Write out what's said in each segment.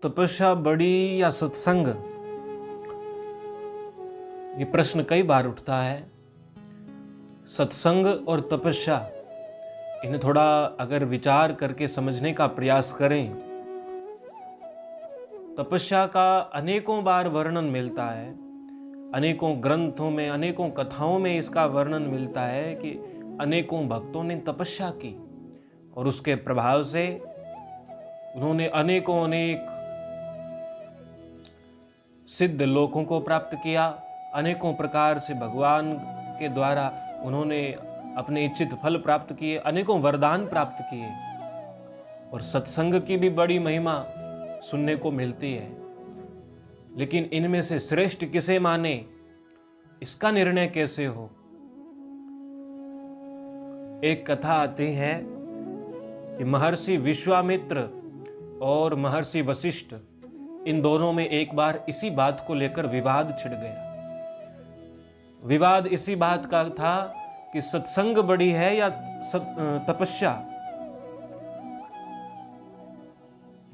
तपस्या बड़ी या सत्संग, ये प्रश्न कई बार उठता है। सत्संग और तपस्या, इन्हें थोड़ा अगर विचार करके समझने का प्रयास करें, तपस्या का अनेकों बार वर्णन मिलता है, अनेकों ग्रंथों में, अनेकों कथाओं में इसका वर्णन मिलता है कि अनेकों भक्तों ने तपस्या की और उसके प्रभाव से उन्होंने अनेक सिद्ध लोकों को प्राप्त किया। अनेकों प्रकार से भगवान के द्वारा उन्होंने अपने इच्छित फल प्राप्त किए, अनेकों वरदान प्राप्त किए। और सत्संग की भी बड़ी महिमा सुनने को मिलती है, लेकिन इनमें से श्रेष्ठ किसे माने, इसका निर्णय कैसे हो। एक कथा आती है कि महर्षि विश्वामित्र और महर्षि वशिष्ठ, इन दोनों में एक बार इसी बात को लेकर विवाद छिड़ गया। विवाद इसी बात का था कि सत्संग बड़ी है या तपस्या।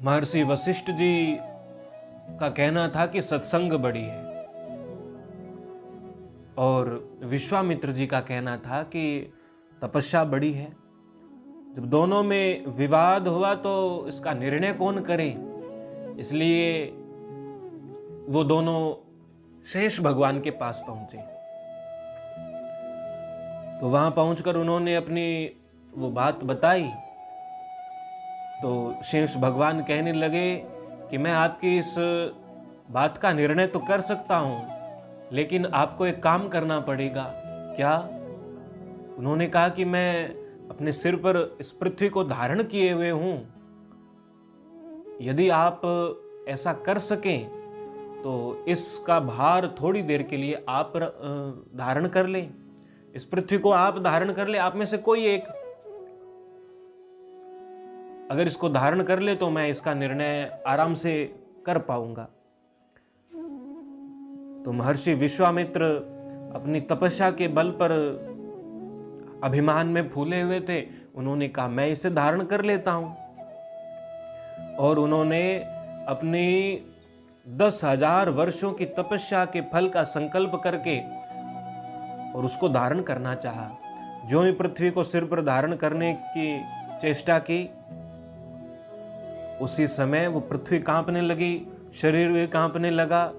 महर्षि वशिष्ठ जी का कहना था कि सत्संग बड़ी है और विश्वामित्र जी का कहना था कि तपस्या बड़ी है। जब दोनों में विवाद हुआ तो इसका निर्णय कौन करे, इसलिए वो दोनों शेष भगवान के पास पहुंचे। तो वहां पहुंचकर उन्होंने अपनी वो बात बताई। तो शेष भगवान कहने लगे कि मैं आपकी इस बात का निर्णय तो कर सकता हूं, लेकिन आपको एक काम करना पड़ेगा। क्या? उन्होंने कहा कि मैं अपने सिर पर इस पृथ्वी को धारण किए हुए हूं, यदि आप ऐसा कर सकें तो इसका भार थोड़ी देर के लिए आप धारण कर लें, इस पृथ्वी को आप धारण कर ले, आप में से कोई एक अगर इसको धारण कर ले तो मैं इसका निर्णय आराम से कर पाऊंगा। तो महर्षि विश्वामित्र अपनी तपस्या के बल पर अभिमान में फूले हुए थे। उन्होंने कहा मैं इसे धारण कर लेता हूं, और उन्होंने अपनी 10,000 वर्षों की तपस्या के फल का संकल्प करके और उसको धारण करना चाहा। जो ही पृथ्वी को सिर पर धारण करने की चेष्टा की, उसी समय वो पृथ्वी कांपने लगी, शरीर भी कांपने लगा,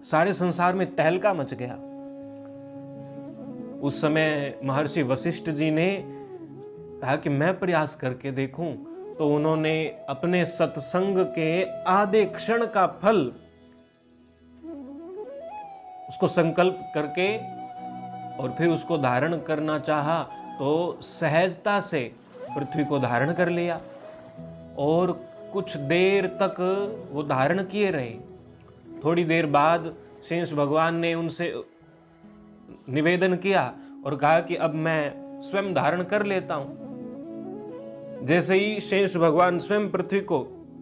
सारे संसार में तहलका मच गया। उस समय महर्षि वशिष्ठ जी ने कहा कि मैं प्रयास करके देखूं। तो उन्होंने अपने सत्संग के आधे क्षण का फल उसको संकल्प करके और फिर उसको धारण करना चाहा, तो सहजता से पृथ्वी को धारण कर लिया और कुछ देर तक वो धारण किए रहे। थोड़ी देर बाद शेष भगवान ने उनसे निवेदन किया और कहा कि अब मैं स्वयं धारण कर लेता हूं। जैसे ही शेष भगवान स्वयं पृथ्वी को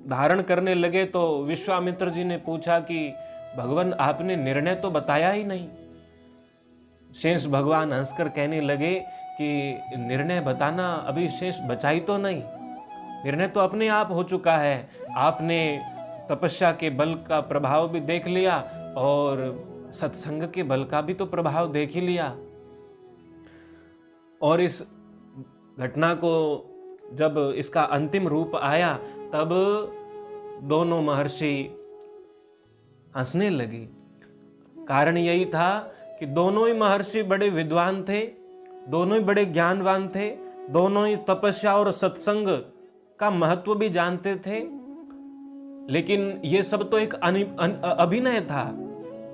धारण करने लगे तो विश्वामित्र जी ने पूछा कि भगवान, आपने निर्णय तो बताया ही नहीं। शेष भगवान हंसकर कहने लगे कि निर्णय बताना अभी शेष बचा ही तो नहीं, निर्णय तो अपने आप हो चुका है। आपने तपस्या के बल का प्रभाव भी देख लिया और सत्संग के बल का भी तो प्रभाव देख ही लिया। और इस घटना को जब इसका अंतिम रूप आया, तब दोनों महर्षि हंसने लगे। कारण यही था कि दोनों ही महर्षि बड़े विद्वान थे, दोनों ही बड़े ज्ञानवान थे, दोनों ही तपस्या और सत्संग का महत्व भी जानते थे। लेकिन ये सब तो एक अभिनय था।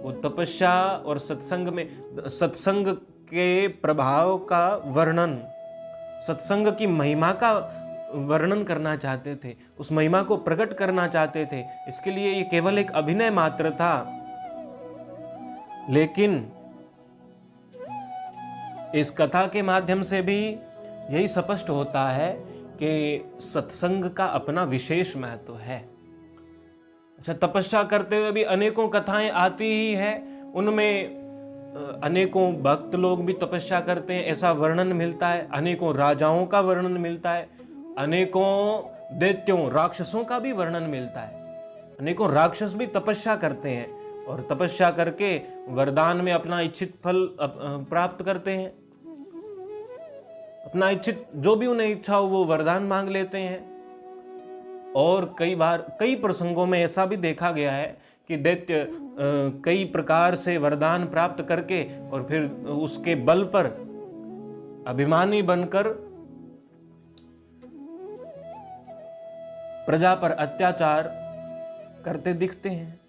वो तपस्या और सत्संग में सत्संग के प्रभाव का वर्णन, सत्संग की महिमा का वर्णन करना चाहते थे, उस महिमा को प्रकट करना चाहते थे। इसके लिए ये केवल एक अभिनय मात्र था। लेकिन इस कथा के माध्यम से भी यही स्पष्ट होता है कि सत्संग का अपना विशेष महत्व है। अच्छा, तपस्या करते हुए भी अनेकों कथाएं आती ही है, उनमें अनेकों भक्त लोग भी तपस्या करते हैं, ऐसा वर्णन मिलता है। अनेकों राजाओं का वर्णन मिलता है, अनेकों दैत्यों राक्षसों का भी वर्णन मिलता है। अनेकों राक्षस भी तपस्या करते हैं और तपस्या करके वरदान में अपना इच्छित फल प्राप्त करते हैं। अपना इच्छित जो भी उन्हें इच्छा हो वो वरदान मांग लेते हैं। और कई बार कई प्रसंगों में ऐसा भी देखा गया है कि दैत्य कई प्रकार से वरदान प्राप्त करके और फिर उसके बल पर अभिमानी बनकर प्रजा पर अत्याचार करते दिखते हैं,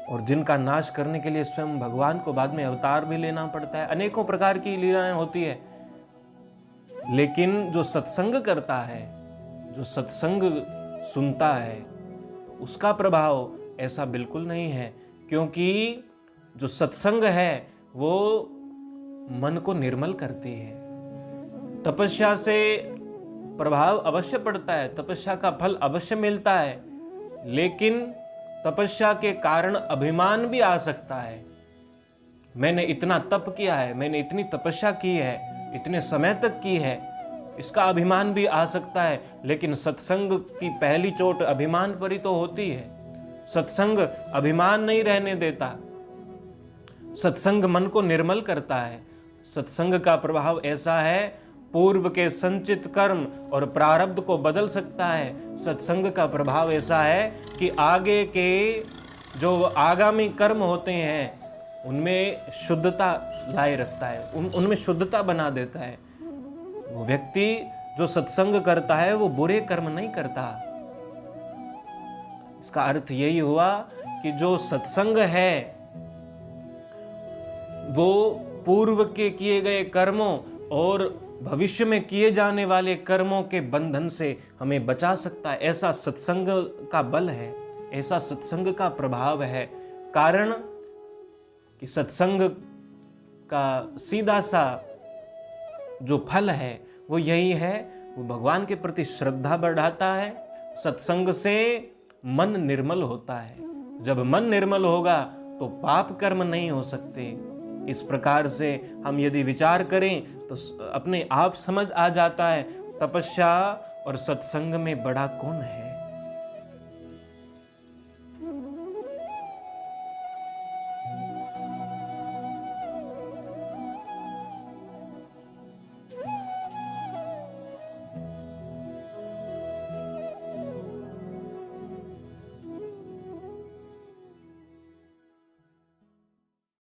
और जिनका नाश करने के लिए स्वयं भगवान को बाद में अवतार भी लेना पड़ता है। अनेकों प्रकार की लीलाएं होती है। लेकिन जो सत्संग करता है, जो सत्संग सुनता है, उसका प्रभाव ऐसा बिल्कुल नहीं है, क्योंकि जो सत्संग है वो मन को निर्मल करती है। तपस्या से प्रभाव अवश्य पड़ता है, तपस्या का फल अवश्य मिलता है, लेकिन तपस्या के कारण अभिमान भी आ सकता है। मैंने इतना तप किया है, मैंने इतनी तपस्या की है, इतने समय तक की है, इसका अभिमान भी आ सकता है। लेकिन सत्संग की पहली चोट अभिमान पर ही तो होती है। सत्संग अभिमान नहीं रहने देता, सत्संग मन को निर्मल करता है। सत्संग का प्रभाव ऐसा है, पूर्व के संचित कर्म और प्रारब्ध को बदल सकता है। सत्संग का प्रभाव ऐसा है कि आगे के जो आगामी कर्म होते हैं उनमें शुद्धता लाए रखता है, उनमें शुद्धता बना देता है। वो व्यक्ति जो सत्संग करता है वो बुरे कर्म नहीं करता। इसका अर्थ यही हुआ कि जो सत्संग है वो पूर्व के किए गए कर्मों और भविष्य में किए जाने वाले कर्मों के बंधन से हमें बचा सकता है। ऐसा सत्संग का बल है, ऐसा सत्संग का प्रभाव है। कारण कि सत्संग का सीधा सा जो फल है वो यही है, वो भगवान के प्रति श्रद्धा बढ़ाता है। सत्संग से मन निर्मल होता है। जब मन निर्मल होगा तो पाप कर्म नहीं हो सकते। इस प्रकार से हम यदि विचार करें तो अपने आप समझ आ जाता है तपस्या और सत्संग में बड़ा कौन है।